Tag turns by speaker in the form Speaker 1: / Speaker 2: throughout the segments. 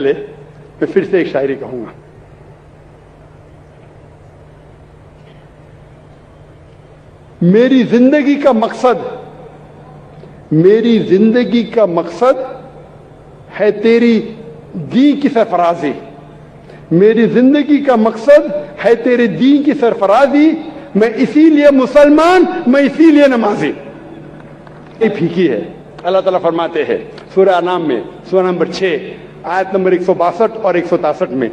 Speaker 1: मैं फिर से एक शायरी कहूंगा। मेरी जिंदगी का मकसद है तेरी दी की सरफराजी। मेरी जिंदगी का मकसद है तेरे दीन की सरफराजी। मैं इसीलिए मुसलमान, मैं इसीलिए नमाजी। ये फीकी है। अल्लाह ताला फरमाते हैं सूरह अनाम में, सूरह नंबर 6 आयत नंबर 162 और 163 में,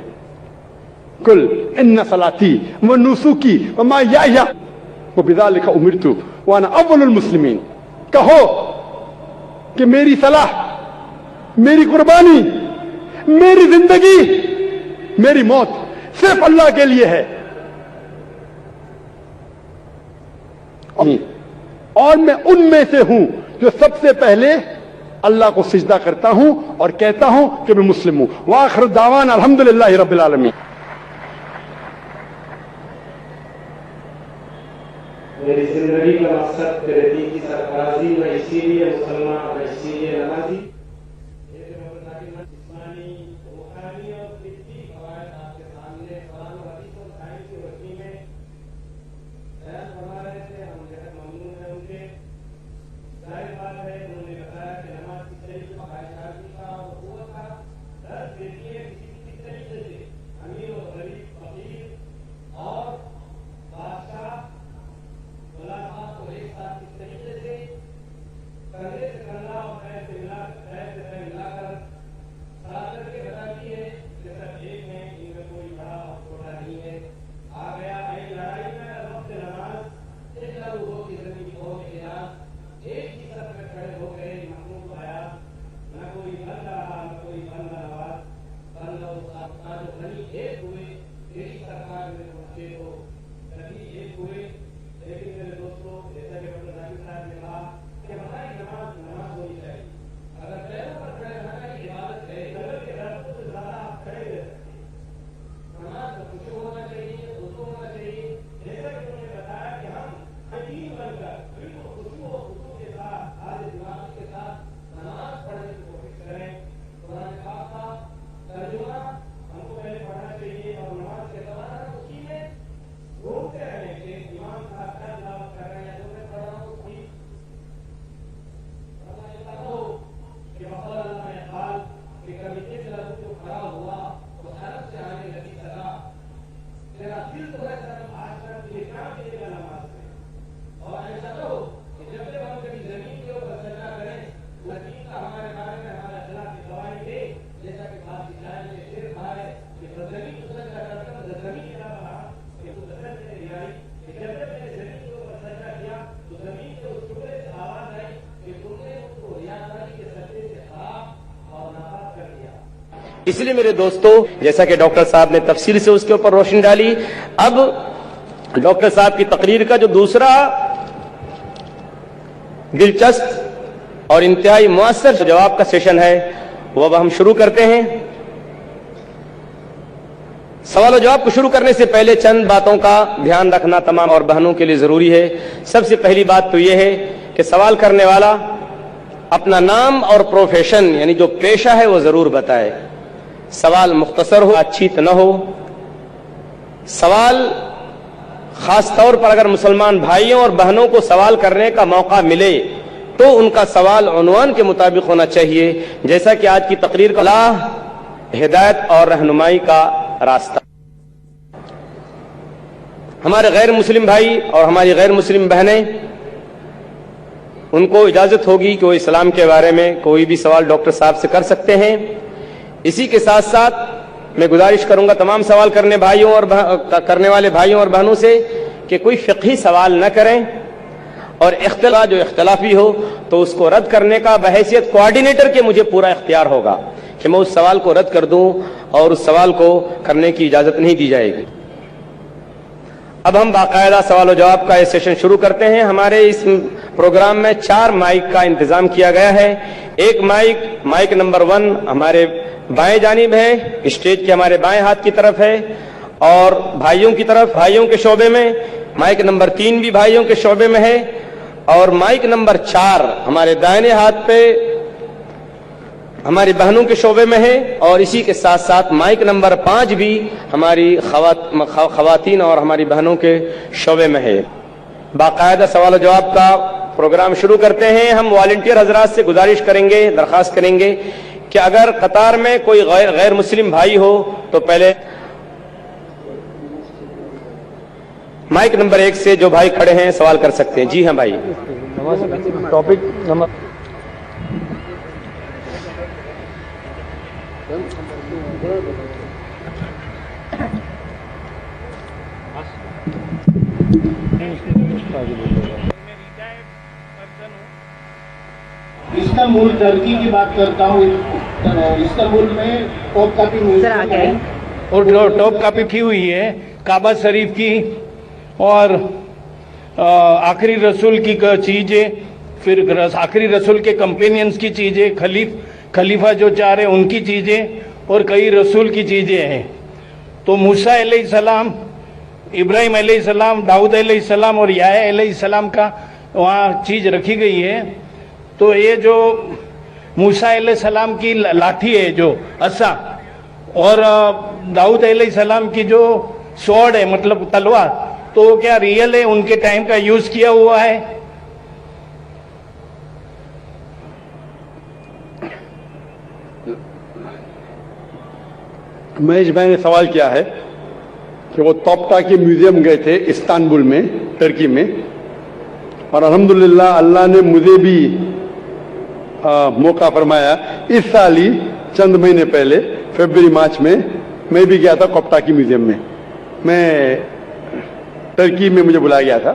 Speaker 1: कुल इन्ना सलाती व नुसुकी व महयाया व बिज़ालिका उमिरतु व अना अव्वलुल मुस्लिमीन। कहो कि मेरी सलाह, मेरी कुर्बानी, मेरी जिंदगी, मेरी मौत सिर्फ अल्लाह के लिए है और मैं उनमें से हूं जो सबसे पहले अल्लाह को सिजदा करता हूं और कहता हूं कि मैं मुस्लिम हूं। व आखिर दावाना अल्हम्दुलिल्लाहि रब्बिल आलमीन।
Speaker 2: मेरी जिंदगी का मकसद तेरे दीन की सरफराजी। मैं इसीलिए मुसलमान, मैं इसीलिए नमाजी।
Speaker 3: इसलिए मेरे दोस्तों, जैसा कि डॉक्टर साहब ने तफसील से उसके ऊपर रोशनी डाली, अब डॉक्टर साहब की तकरीर का जो दूसरा दिलचस्प और इंतहाई मुअस्सर जवाब का सेशन है वो अब हम शुरू करते हैं। सवाल और जवाब को शुरू करने से पहले चंद बातों का ध्यान रखना तमाम और बहनों के लिए जरूरी है। सबसे पहली बात तो यह है कि सवाल करने वाला अपना नाम और प्रोफेशन यानी जो पेशा है वो जरूर बताए। सवाल मुख्तसर हो, बातचीत न हो। सवाल खास तौर पर अगर मुसलमान भाइयों और बहनों को सवाल करने का मौका मिले तो उनका सवाल उन्वान के मुताबिक होना चाहिए, जैसा कि आज की तकरीर का अल्लाह हिदायत और रहनुमाई का रास्ता। हमारे गैर मुस्लिम भाई और हमारी गैर मुस्लिम बहनें, उनको इजाजत होगी कि वो इस्लाम के बारे में कोई भी सवाल डॉक्टर साहब से कर सकते हैं। इसी के साथ साथ मैं गुजारिश करूंगा तमाम सवाल करने वाले भाइयों और बहनों से कि कोई फिक़ही सवाल न करें और जो इख्तिलाफी हो तो उसको रद्द करने का बहैसियत कोऑर्डिनेटर के मुझे पूरा इख्तियार होगा कि मैं उस सवाल को रद्द कर दूं और उस सवाल को करने की इजाजत नहीं दी जाएगी। अब हम बाकायदा सवाल और जवाब का ये सेशन शुरू करते हैं। हमारे इस प्रोग्राम में 4 माइक का इंतजाम किया गया है। एक माइक नंबर 1 हमारे बाएं जानिब है, स्टेज के हमारे बाएं हाथ की तरफ है, और भाइयों की तरफ, भाइयों के शोबे में माइक नंबर 3 भी भाइयों के शोबे में है, और माइक नंबर 4 हमारे दाहिने हाथ पे ہماری بہنوں کے شعبے میں ہے، اور اسی کے ساتھ ساتھ مائک نمبر 5 بھی ہماری خواتین اور ہماری بہنوں کے شعبے میں ہے۔ باقاعدہ سوال و جواب کا پروگرام شروع کرتے ہیں۔ ہم والنٹیئر حضرات سے گزارش کریں گے، درخواست کریں گے کہ اگر قطار میں کوئی غیر مسلم بھائی ہو تو پہلے مائک نمبر 1 سے جو بھائی کھڑے ہیں سوال کر سکتے ہیں۔ جی ہاں بھائی،
Speaker 4: ٹاپک نمبر
Speaker 5: استنبول ترکی کی بات کرتا ہوں۔ استنبول میں ٹاپ کاپی میوزیم ہے اور جو ٹاپ کاپی کی ہوئی ہے کعبہ شریف کی اور آخری رسول کی چیزیں، پھر آخری رسول کے کمپینینز کی چیزیں، خلیفہ جو 4 ہیں ان کی چیزیں اور کئی رسول کی چیزیں ہیں۔ تو موسیٰ علیہ السلام، ابراہیم علیہ السلام، داؤد علیہ السلام اور یحییٰ علیہ السلام کا وہاں چیز رکھی گئی ہے۔ تو یہ جو موسیٰ علیہ السلام کی لاٹھی ہے جو عصا، اور داؤد علیہ السلام کی جو سوڑ ہے مطلب تلوار، تو وہ کیا ریئل ہے، ان کے ٹائم کا یوز کیا ہوا ہے؟
Speaker 1: مہیش بھائی نے سوال کیا ہے کہ وہ توپٹا کے میوزیم گئے تھے استنبول میں، ترکی میں، اور الحمدللہ اللہ نے مجھے بھی موقع فرمایا۔ اس سال ہی چند مہینے پہلے فروری مارچ میں بھی گیا تھا کوپٹا کی میوزیم میں، میں ترکی میں مجھے بلایا گیا تھا۔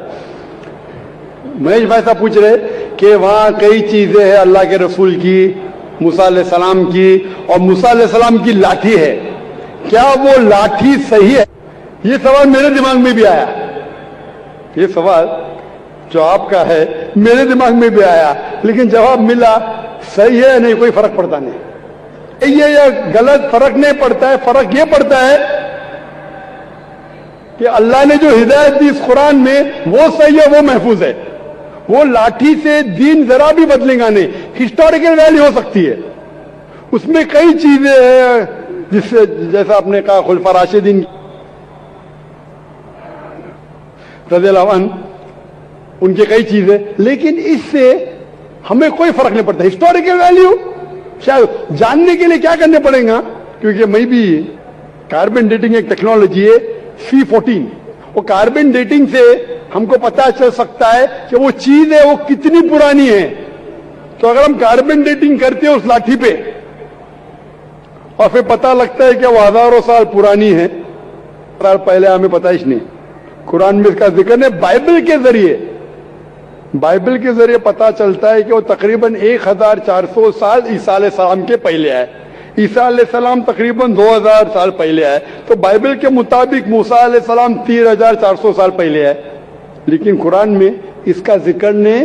Speaker 1: مہیش بھائی صاحب پوچھ رہے کہ وہاں کئی چیزیں ہیں اللہ کے رسول کی، موسیٰ علیہ السلام کی، اور موسیٰ علیہ السلام کی لاٹھی ہے، کیا وہ لاٹھی صحیح ہے؟ یہ سوال میرے دماغ میں بھی آیا، یہ سوال جو آپ کا ہے میرے دماغ میں بھی آیا، لیکن جواب ملا صحیح ہے نہیں، کوئی فرق پڑتا نہیں۔ یہ غلط فرق نہیں پڑتا ہے، فرق یہ پڑتا ہے کہ اللہ نے جو ہدایت دی اس قرآن میں وہ صحیح ہے، وہ محفوظ ہے۔ وہ لاٹھی سے دین ذرا بھی بدلے گا نہیں، ہسٹوریکل ویلیو ہو سکتی ہے، اس میں کئی چیزیں ہیں جس سے جیسا آپ نے کہا خلفاء راشدین رضی اللہ عنہ ان کی کئی چیزیں، لیکن اس سے ہمیں کوئی فرق نہیں پڑتا۔ ہسٹوریکل ویلیو شاید جاننے کے لیے کیا کرنے پڑے گا، کیونکہ میں بھی کاربن ڈیٹنگ ایک ٹیکنالوجی ہے C14، وہ کاربن ڈیٹنگ سے ہم کو پتا چل سکتا ہے کہ وہ چیز ہے وہ کتنی پرانی ہے۔ تو اگر ہم کاربن ڈیٹنگ کرتے ہیں اس لاٹھی پہ اور پھر پتا لگتا ہے کہ وہ ہزاروں سال پرانی ہے، پہلے ہمیں پتا ہی نہیں، قرآن میں اس کا ذکر ہے، بائبل کے ذریعے پتا چلتا ہے کہ وہ تقریباً 1400 سال عیسیٰ علیہ السلام کے پہلے آئے، عیسیٰ علیہ السلام تقریباً 2000 سال پہلے آئے، تو بائبل کے مطابق موسیٰ علیہ السلام 3400 سال پہلے آئے، لیکن قرآن میں اس کا ذکر نہیں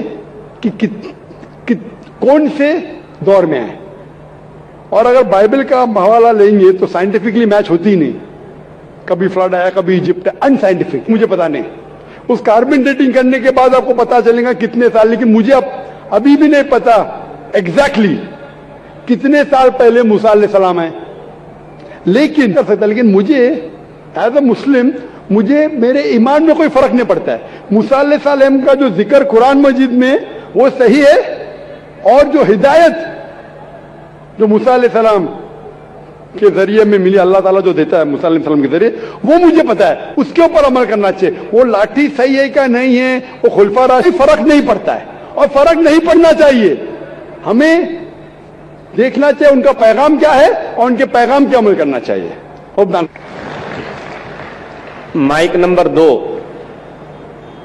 Speaker 1: کہ کون سے دور میں آئے۔ اور اگر بائبل کا حوالہ لیں گے تو سائنٹیفکلی میچ ہوتی نہیں، کبھی فلڈ آیا کبھی ایجپٹ، ان سائنٹیفک، مجھے پتا نہیں۔ اس کاربن ڈیٹنگ کرنے کے بعد آپ کو پتا چلے گا کتنے سال، لیکن مجھے ابھی بھی نہیں پتا ایگزیکٹلی کتنے سال پہلے موسیٰ علیہ السلام آئے، لیکن مجھے ایز اے مسلم مجھے میرے ایمان میں کوئی فرق نہیں پڑتا ہے۔ موسیٰ علیہ السلام کا جو ذکر قرآن مجید میں وہ صحیح ہے، اور جو ہدایت جو موسیٰ علیہ السلام کے ذریعے میں ملی، اللہ تعالیٰ جو دیتا ہے موسیٰ علیہ السلام کے ذریعے، وہ مجھے پتا ہے، اس کے اوپر عمل کرنا چاہیے۔ وہ لاٹھی صحیح ہے کیا نہیں ہے، وہ خلفاء راشدین، فرق نہیں پڑتا ہے اور فرق نہیں پڑنا چاہیے۔ ہمیں دیکھنا چاہیے ان کا پیغام کیا ہے اور ان کے پیغام پہ عمل کرنا چاہیے۔
Speaker 3: مائک نمبر 2،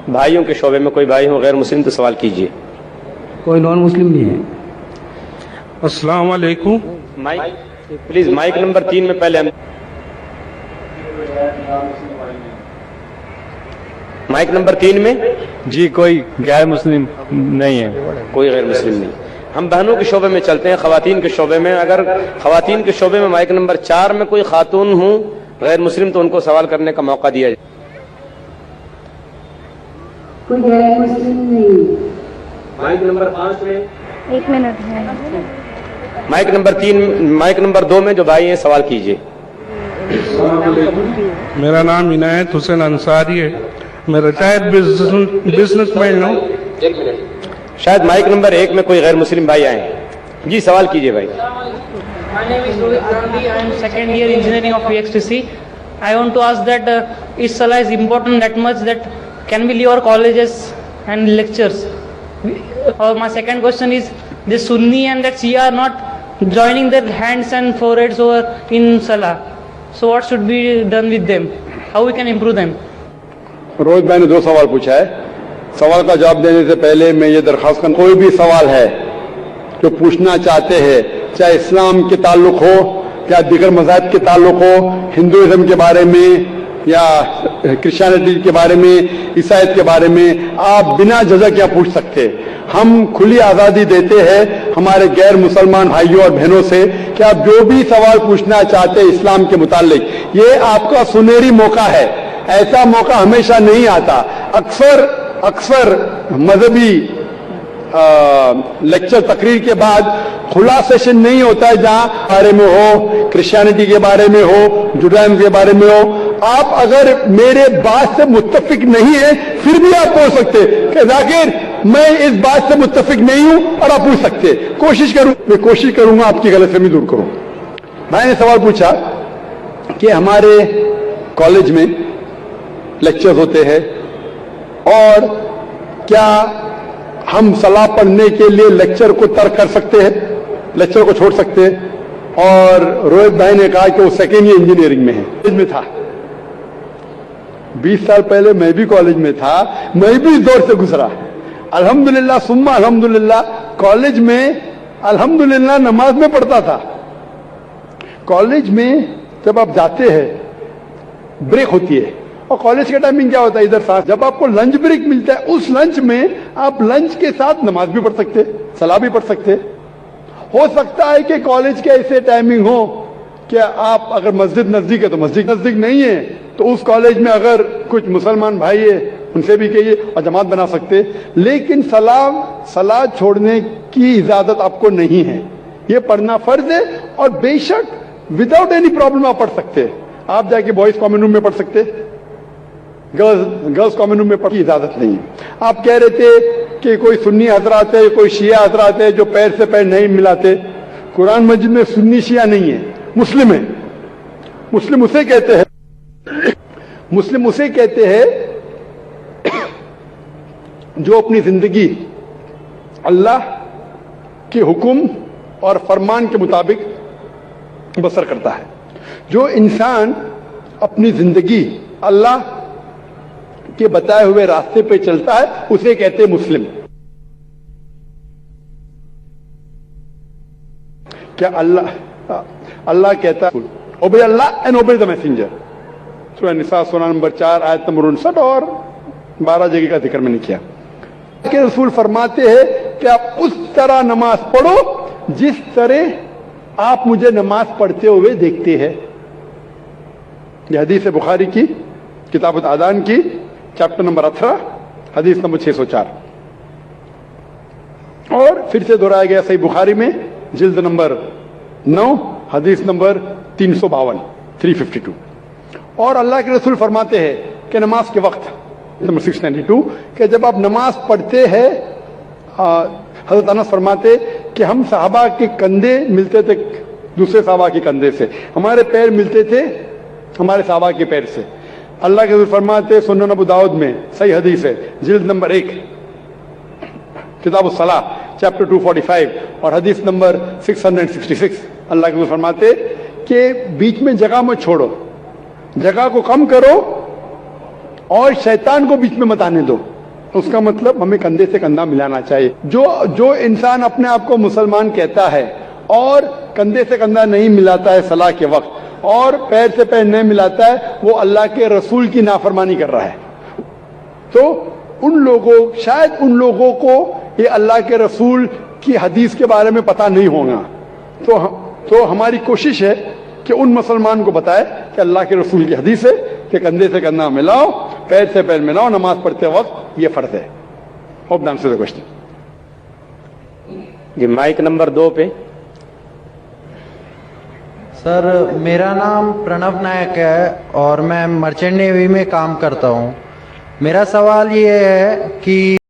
Speaker 3: بھائیوں کے شعبے میں کوئی بھائی ہو غیر مسلم تو سوال کیجئے۔
Speaker 4: کوئی نان مسلم نہیں ہے۔
Speaker 6: السلام علیکم۔
Speaker 3: پلیز مائک نمبر 3 میں پہلے مائک نمبر 3 میں
Speaker 6: جی کوئی غیر مسلم نہیں ہے،
Speaker 3: کوئی غیر مسلم نہیں۔ ہم بہنوں کے شعبے میں چلتے ہیں، خواتین کے شعبے میں۔ اگر خواتین کے شعبے میں مائک نمبر 4 میں کوئی خاتون ہوں غیر مسلم تو ان کو سوال کرنے کا موقع دیا جائے۔
Speaker 7: کوئی غیر مسلم نہیں۔
Speaker 3: مائک نمبر 5 میں
Speaker 7: 1 منٹ ہے۔
Speaker 3: مائک نمبر 2 میں جو بھائی ہیں سوال کیجیے.
Speaker 6: मेरा नाम इनायत हुसैन अंसारी है. मैं रिटायर्ड बिजनेसमैन हूँ.
Speaker 3: شاید مائک نمبر 1 میں کوئی غیر مسلم بھائی آئے ہیں. جی سوال کیجیے بھائی.
Speaker 7: My name is Rohit Gandhi. I am second year engineering of VXTC. I want to ask that is Salah is important that much that can we leave our colleges and lectures? Or my second question is the Sunni and that Shia are not joining their hands and foreheads over in Salah. So what should be done with them? How we can improve them?
Speaker 1: Rohit भाई ने 2 सवाल पूछा है. सवाल का जवाब देने से पहले मैं ये दरख्वास्त करता हूं, कोई भी सवाल है जो पूछना चाहते हैं, चाहे इस्लाम के ताल्लुक हो या दीगर मज़हब के ताल्लुक हो, हिंदुइज्म के बारे में या क्रिश्चियनिटी के बारे में, ईसाईयत के बारे में, आप बिना झिझक यहाँ पूछ सकते हैं. हम खुली आज़ादी देते हैं हमारे गैर मुसलमान भाइयों और बहनों से कि आप जो भी सवाल पूछना चाहते हैं इस्लाम के मुतालिक, ये आपका सुनहरी मौका है. ऐसा मौका हमेशा नहीं आता. अक्सर मजहबी लेक्चर तकरीर के बाद खुला सेशन नहीं होता है जहां बारे में हो, क्रिश्चियनिटी के बारे में हो, जुडाइज्म के बारे में हो. आप अगर मेरे बात से मुत्तफिक नहीं है फिर भी आप बोल सकते कि जाकिर मैं इस बात से मुत्तफिक नहीं हूं, और आप पूछ सकते. मैं कोशिश करूंगा आपकी गलतफहमी दूर करूं. भाई ने सवाल पूछा कि हमारे कॉलेज में लेक्चर्स होते हैं और क्या हम सलाह पढ़ने के लिए लेक्चर को तर्क कर सकते हैं, लेक्चर को छोड़ सकते हैं. और रोहित भाई ने कहा कि वो सेकेंड ईयर इंजीनियरिंग में है. कॉलेज में था 20 साल पहले, मैं भी कॉलेज में था, मैं भी इस दौर से गुजरा. अल्हम्दुलिल्लाह सुम्मा अल्हम्दुलिल्लाह कॉलेज में अल्हम्दुलिल्लाह नमाज में पढ़ता था. कॉलेज में जब आप जाते हैं ब्रेक होती है, और कॉलेज का टाइमिंग क्या होता है इधर साथ, जब आपको लंच ब्रेक मिलता है उस लंच में आप लंच के साथ नमाज भी पढ़ सकते, सलाह भी पढ़ सकते. हो सकता है कि कॉलेज के ऐसे टाइमिंग हो कि आप अगर मस्जिद नजदीक है तो मस्जिद नजदीक नहीं है तो उस कॉलेज में अगर कुछ मुसलमान भाई है उनसे भी कहिए और जमात बना सकते. लेकिन सलाह छोड़ने की इजाजत आपको नहीं है. ये पढ़ना फर्ज है और बेशक विदाउट एनी प्रॉब्लम आप पढ़ सकते हैं. आप जाके बॉयज कॉमन रूम में पढ़ सकते, गर्ल्स कॉमन रूम में पढ़ने की इजाजत नहीं है. आप कह रहे थे कि कोई सुन्नी हजरात है, कोई शिया हजरात है जो पैर से पैर नहीं मिलाते. कुरान मजिद में सुन्नी शिया नहीं है, मुस्लिम है. मुस्लिम उसे कहते हैं जो अपनी जिंदगी अल्लाह के हुक्म और फरमान के मुताबिक बसर करता है. जो इंसान अपनी जिंदगी अल्लाह के बताए हुए रास्ते पे चलता है उसे कहते हैं मुस्लिम. क्या अल्लाह कहता है ओबे अल्लाह एंड ओबे द मैसेंजर. सूरह निसा सूरह नंबर 4 आयत नंबर 59 और 12 जगह का जिक्र मैंने किया कि रसूल फरमाते हैं कि आप उस तरह नमाज पढ़ो जिस तरह आप मुझे नमाज पढ़ते हुए देखते हैं. यह हदीस है बुखारी की किताब आदान की चैप्टर नंबर 18 हदीस नंबर 604. और फिर से दोहराया गया सही बुखारी में जिल्द नंबर 9 हदीस नंबर 352. और अल्लाह के रसूल फरमाते हैं कि नमाज के वक्त नंबर 692 कि जब आप नमाज पढ़ते हैं, हजरत अनस फरमाते कि हम सहाबा के कंधे मिलते थे दूसरे सहाबा के कंधे से, हमारे पैर मिलते थे हमारे सहाबा के पैर से. अल्लाह के रसूल फरमाते सुनन अबू दाऊद में सही हदीस है जिल्द नंबर 1 किताब सलाह चैप्टर 245 और हदीस नंबर 666. अल्लाह के रसूल फरमाते कि बीच में जगह मत छोड़ो, जगह को कम करो और शैतान को बीच में मत आने दो. उसका मतलब हमें कंधे से कंधा मिलाना चाहिए. जो इंसान अपने आप को मुसलमान कहता है और कंधे से कंधा नहीं मिलाता है सलाह के वक्त और पैर से पैर नहीं मिलाता है, वो अल्लाह के रसूल की नाफरमानी कर रहा है. तो शायद उन लोगों को ये अल्लाह के रसूल की हदीस के बारे में पता नहीं होगा. तो हमारी कोशिश है कि उन मुसलमान को बताए कि अल्लाह के रसूल की हदीस है कि कंधे से कंधा मिलाओ, पैर से पैर मिलाओ नमाज पढ़ते वक्त, ये फर्ज है. Hope the answer the question.
Speaker 3: जी माइक नंबर 2 पे
Speaker 8: سر میرا نام پرنو نائک ہے اور میں مرچنٹ نیوی میں کام کرتا ہوں. میرا سوال یہ ہے کہ